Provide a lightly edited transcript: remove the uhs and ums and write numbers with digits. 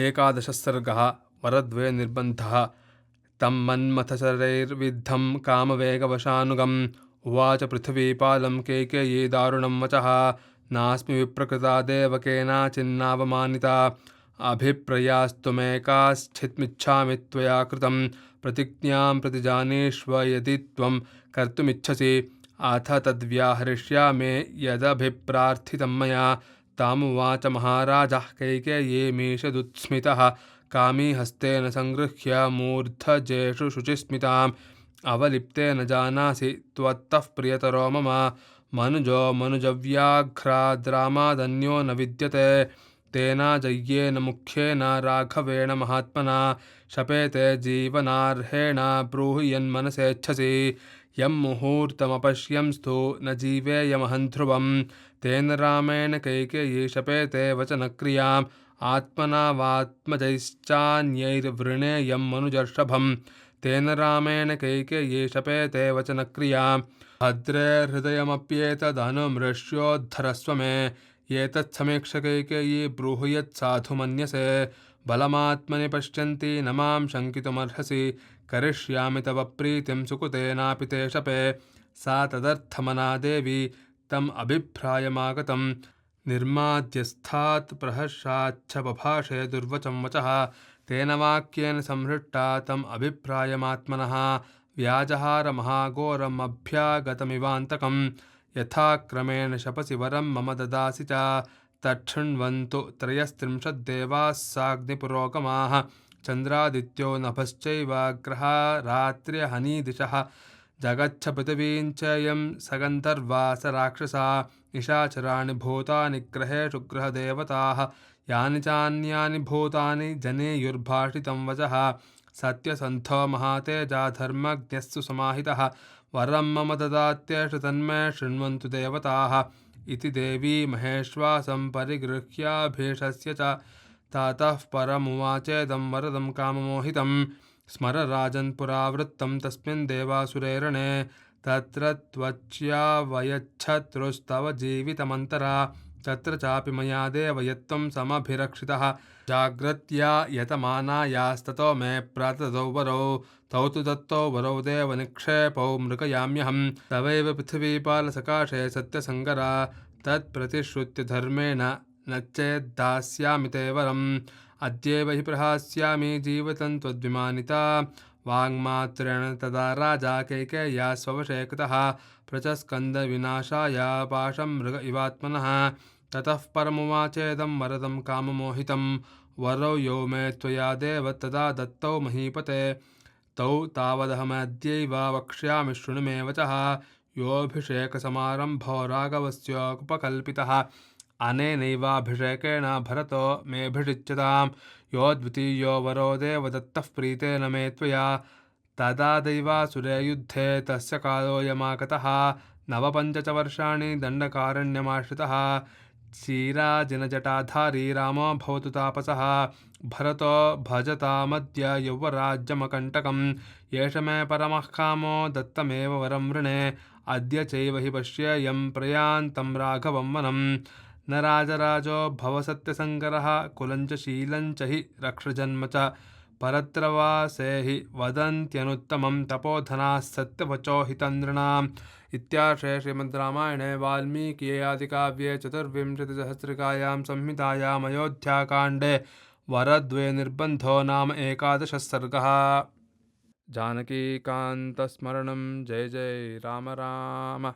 एकादशः सर्गः वरद्वये निर्बन्धः तं मन्मथशरैर्विद्धं कामवेगवशानुगम् उवाच पृथिवीपालं कैकेयी दारुणं वचः नास्मि विप्रकृता देवकेनाचिन्नावमानिता अभिप्रयास्त्वमेकाश्चित्मिच्छामि त्वया कृतं प्रतिज्ञां प्रतिजानीष्व यदि त्वं कर्तुमिच्छसि अथ तद्व्याहरिष्यामि यदभिप्रार्थितं मया तामुवाच महाराजः कैकेयीमीषदुत्स्मितः कामी हस्तेन संगृह्य मूर्धजेषु शुचिस्मिताम् अवलिप्तेन जानासि त्वत्तः प्रियतरो मम मनुजो मनुजव्याघ्राद्रामादन्यो न विद्यते तेनाजय्येन मुख्येन राघवेण महात्मना शपेते जीवनार्हेण ब्रूहि यन्मनसेच्छसि यं मुहूर्तमपश्यंस्तु न जीवेयमहं ध्रुवं तेन रामेण कैकेयी शपेते वचनक्रियाम् आत्मना वात्मजैश्चान्यैर्वृणेयं मनुजर्षभं तेन रामेण कैकेयी शपेते वचनक्रियाम् भद्रेर्हृदयमप्येतदनुमृष्योद्धरस्व मे एतत्समीक्ष कैकेयी ब्रूहयत्साधु मन्यसे बलमात्मनि पश्यन्ति न मां शङ्कितुमर्हसि करिष्यामि तव प्रीतिं सुकृतेनापि ते शपे सा तदर्थमना देवी तम् अभिप्रायमागतं निर्माद्यस्थात् प्रहर्षाच्च बभाषे दुर्वचं वचः तेन वाक्येन संहृष्टा तम् अभिप्रायमात्मनः व्याजहार महाघोरम् अभ्यागतमिवान्तकं यथा क्रमेण शपसि वरं मम ददासि च तच्छृण्वन्तु त्रयस्त्रिंशद्देवाः साग्निपुरोगमाः चन्द्रादित्यो नभश्चैव ग्रहा रात्र्यहनीदिशः जगच्छ पृथिवीं च यं सगन्धर्वा स राक्षसा निशाचराणि भूतानि ग्रहेषु ग्रहदेवताः यानि चान्यानि भूतानि जनेयुर्भाषितं वचः सत्यसन्धो महातेजा धर्मज्ञस्सु समाहितः वरं मम ददात्येष तन्मे शृण्वन्तु देवताः इति देवी महेश्वासं परिगृह्याभीषस्य च ततः परमुवाचेदं वरदं काममोहितं स्मर राजन् पुरावृत्तं तस्मिन् देवासुरेरणे तत्र त्वच्यावयच्छत्रुस्तव जीवितमन्तरा तत्र चापि मया देव यत्त्वं समभिरक्षितः जाग्रत्या यतमानायास्ततो मे प्रातदौ वरौ तौ तु दत्तौ वरौ देवनिक्षेपौ मृगयाम्यहं तवैव पृथिवीपालसकाशे सत्यसङ्गरा तत्प्रतिश्रुत्य धर्मेण न चेद्दास्यामि ते वरम् अद्यैव हि प्रहास्यामि जीवितं त्वद्विमानिता वाङ्मात्रेण तदा राजा कैकेय्या स्ववशे कृतः प्रचस्कन्दविनाशाय पाशं मृग इवात्मनः ततः परमुवाचेदं वरदं काममोहितं वरौ यो मे त्वया देव तदा दत्तौ महीपते तौ तावदहमद्यैव वक्ष्यामि शृणु मे वचः योऽभिषेकसमारम्भो राघवस्योपकल्पितः अनेनैवाभिषेकेण भरतो मेऽभिषिच्यताम् यो द्वितीयो वरो देवदत्तः प्रीतेन मे त्वया तदा दैवासुरे युद्धे तस्य कालोऽयमागतः नवपञ्च वर्षाणि दण्डकारण्यमाश्रितः क्षीराजिनजटाधारी रामो भवतु तापसः भरतो भजतामद्य यौवराज्यमकण्टकं येष मे परमः कामो दत्तमेव वरं वृणे अद्य चैव हि पश्येयं प्रयान्तं राघवं वनं न राजराजो भव सत्यसङ्गरः कुलञ्च शीलञ्च हि रक्षजन्म च परत्रवासे हि वदन्त्यनुत्तमं तपोधनाः सत्यवचो हितन्द्रिणाम् इत्यार्षे श्रीमद् रामायणे वाल्मीकिये आदिकाव्ये चतुर्विंशतिसहस्रिकायां संहितायाम् अयोध्याकाण्डे वरद्वये निर्बन्धो नाम एकादशः सर्गः। जानकीकान्तस्मरणं जय जय राम राम।